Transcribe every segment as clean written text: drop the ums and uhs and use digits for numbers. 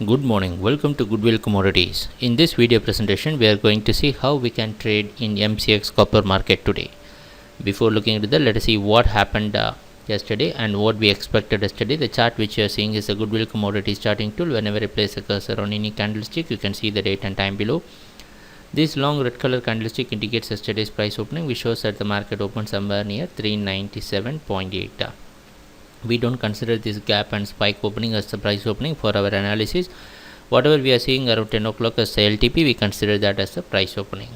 Good morning, welcome to Goodwill Commodities. In this video presentation, we are going to see how we can trade in MCX copper market today. Before looking into that, let us see what happened yesterday and what we expected yesterday. The chart which you are seeing is a Goodwill Commodities charting tool. Whenever I place a cursor on any candlestick, you can see the date and time below. This long red color candlestick indicates yesterday's price opening, which shows that the market opened somewhere near 397.8. We don't consider this gap and spike opening as the price opening for our analysis. Whatever we are seeing around 10 o'clock as the LTP, we consider that as the price opening.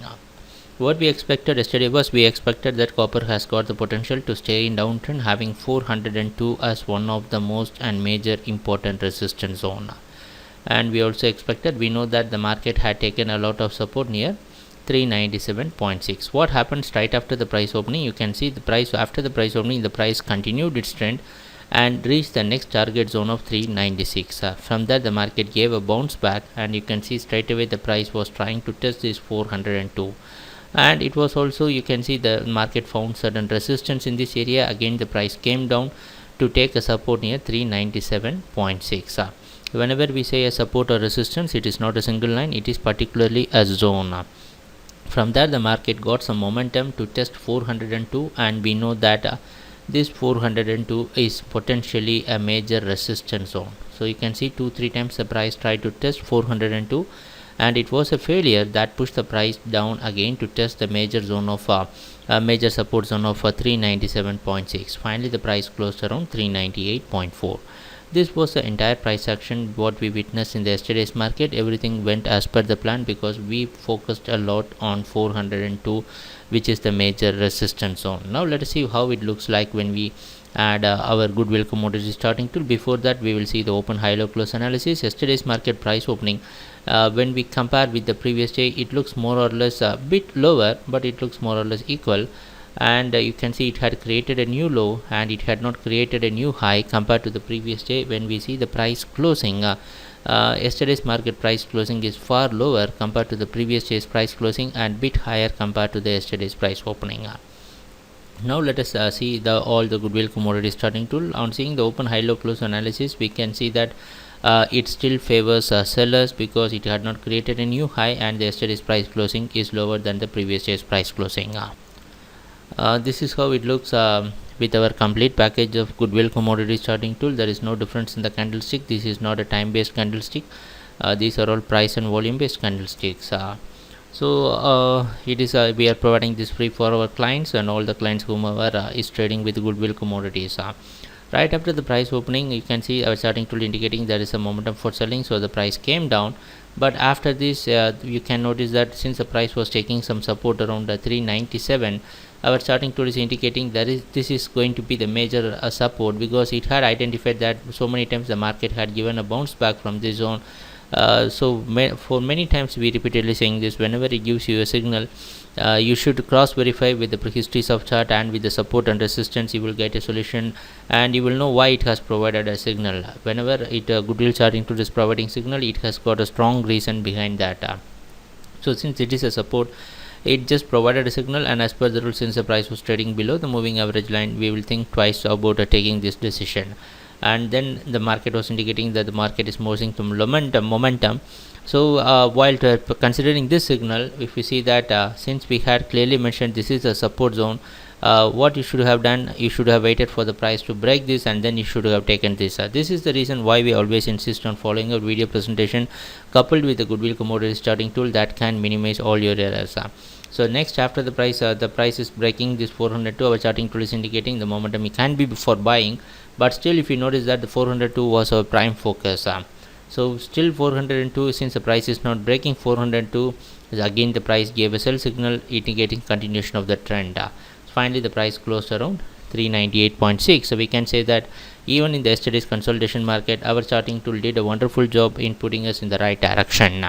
What we expected yesterday was we expected that copper has got the potential to stay in downtrend, having 402 as one of the most and major important resistance zone. And we also expected, we know that the market had taken a lot of support near 397.6. What happened right after the price opening? You can see the price after the price opening, the price continued its trend and reached the next target zone of 396. From that, the market gave a bounce back, and you can see straight away the price was trying to test this 402, and it was also, you can see the market found certain resistance in this area. Again, the price came down to take a support near 397.6. Whenever we say a support or resistance, it is not a single line, it is particularly a zone. From there, the market got some momentum to test 402, and we know that this 402 is potentially a major resistance zone. So you can see 2-3 times the price tried to test 402, and it was a failure that pushed the price down again to test the major zone of major support zone of 397.6. Finally, the price closed around 398.4. This was the entire price action what we witnessed in the yesterday's market. Everything went as per the plan because we focused a lot on 402, which is the major resistance zone. Now let us see how it looks like when we add our Goodwill Commodities starting tool. Before that, we will see the open, high, low, close analysis. Yesterday's market price opening, when we compare with the previous day, it looks more or less a bit lower, but it looks more or less equal. And you can see it had created a new low and it had not created a new high compared to the previous day. When we see the price closing, yesterday's market price closing is far lower compared to the previous day's price closing and bit higher compared to the yesterday's price opening. Now let us see all the Goodwill Commodities starting tool. On seeing the open, high, low, close analysis, we can see that it still favors sellers because it had not created a new high and the yesterday's price closing is lower than the previous day's price closing. This is how it looks with our complete package of Goodwill Commodities charting tool. There is no difference in the candlestick. This is not a time based candlestick. These are all price and volume based candlesticks. It is we are providing this free for our clients and all the clients whomever is trading with Goodwill Commodities. Right after the price opening, you can see our charting tool indicating there is a momentum for selling, so the price came down. But after this, you can notice that since the price was taking some support around 397, our charting tool is indicating that this is going to be the major support, because it had identified that so many times the market had given a bounce back from this zone. For many times we repeatedly saying this, whenever it gives you a signal, you should cross verify with the histories of chart and with the support and resistance. You will get a solution and you will know why it has provided a signal. Whenever Goodwill charting tool is providing signal, it has got a strong reason behind that. So since it is a support, it just provided a signal, and as per the rule, since the price was trading below the moving average line, we will think twice about taking this decision. And then the market was indicating that the market is moving to momentum. So while considering this signal, if we see that since we had clearly mentioned this is a support zone, what you should have done, you should have waited for the price to break this and then you should have taken this. This is the reason why we always insist on following a video presentation coupled with the Goodwill Commodities charting tool that can minimize all your errors. So next, after the price is breaking this 402, our charting tool is indicating the momentum it can be for buying, but still if you notice that the 402 was our prime focus. So still 402, since the price is not breaking 402, again the price gave a sell signal indicating continuation of the trend. Finally, the price closed around 398.6. So we can say that even in the yesterday's consolidation market, our charting tool did a wonderful job in putting us in the right direction.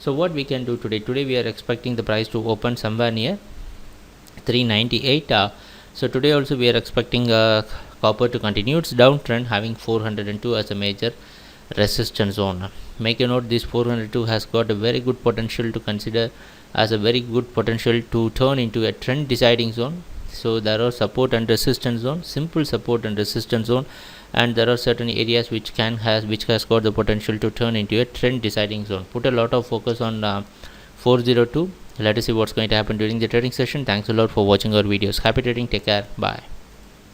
So what we can do today? Today we are expecting the price to open somewhere near 398. So today also we are expecting copper to continue its downtrend, having 402 as a major resistance zone. Make a note, this 402 has got a very good potential to consider as a very good potential to turn into a trend deciding zone. So there are support and resistance zone, simple support and resistance zone, and there are certain areas which has got the potential to turn into a trend deciding zone. Put a lot of focus on 402. Let us see what's going to happen during the trading session. Thanks a lot for watching our videos. Happy trading. Take care. Bye.